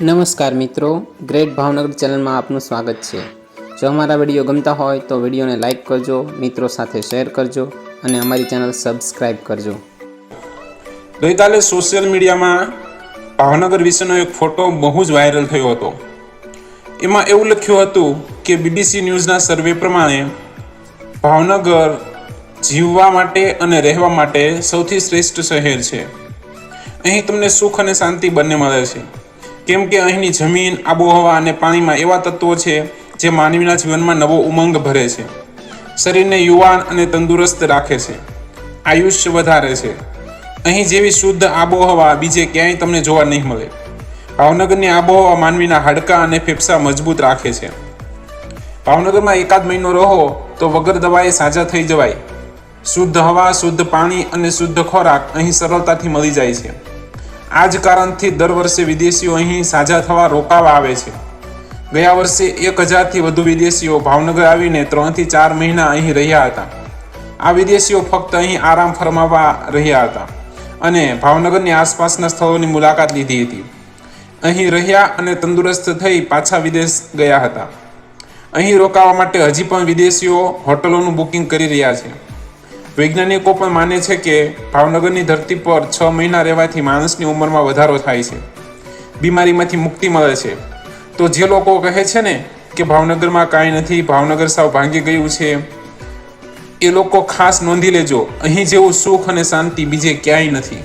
નમસ્કાર મિત્રો, ગ્રેટ ભાવનગર ચેનલમાં આપનું સ્વાગત છે। જો અમારા વિડીયો ગમતા હોય તો વિડીયોને લાઇક કરજો, મિત્રો સાથે શેર કરજો અને અમારી ચેનલ સબસ્ક્રાઈબ કરજો। ગઈકાલે સોશિયલ મીડિયામાં ભાવનગર વિશેનો એક ફોટો બહુ જ વાયરલ થયો હતો। એમાં એવું લખ્યું હતું કે BBC ન્યૂઝના સર્વે પ્રમાણે ભાવનગર જીવવા માટે અને રહેવા માટે સૌથી શ્રેષ્ઠ શહેર છે। અહીં તમને સુખ અને શાંતિ બંને મળે છે, કેમ કે અહીંની જમીન, આબોહવા અને પાણીમાં એવા તત્વો છે જે માનવીના જીવનમાં નવો ઉમંગ ભરે છે, શરીરને યુવાન અને તંદુરસ્ત રાખે છે, આયુષ્ય વધારે છે। અહીં જેવી શુદ્ધ આબોહવા બીજે ક્યાંય તમને જોવા નહીં મળે। ભાવનગરની આબોહવા માનવીના હાડકાં અને ફેફસા મજબૂત રાખે છે। ભાવનગરમાં એકાદ મહિનો રહો તો વગર દવાએ સાજા થઈ જવાય। શુદ્ધ હવા, શુદ્ધ પાણી અને શુદ્ધ ખોરાક અહીં સરળતાથી મળી જાય છે। આ જ કારણથી દર વર્ષે વિદેશીઓ અહીં સાજા થવા રોકાવા આવે છે। ગયા વર્ષે 1000થી વધુ વિદેશીઓ ભાવનગર આવીને 3 થી 4 મહિના અહીં રહ્યા હતા। આ વિદેશીઓ ફક્ત અહીં આરામ ફરમાવવા રહ્યા હતા અને ભાવનગરની આસપાસના સ્થળોની મુલાકાત લીધી હતી। અહીં રહ્યા અને તંદુરસ્ત થઈ પાછા વિદેશ ગયા હતા। અહીં રોકાવા માટે હજી પણ વિદેશીઓ હોટલોનું બુકિંગ કરી રહ્યા છે। વૈજ્ઞાનિકો પણ માને છે કે ભાવનગરની ધરતી પર 6 મહિના રહેવાથી માણસની ઉંમરમાં વધારો થાય છે, બીમારીમાંથી મુક્તિ મળે છે। તો જે લોકો કહે છે ને કે ભાવનગરમાં કાંઈ નથી, ભાવનગર સાવ ભાંગી ગયું છે, એ લોકો ખાસ નોંધી લેજો, અહીં જેવું સુખ અને શાંતિ બીજે ક્યાંય નથી।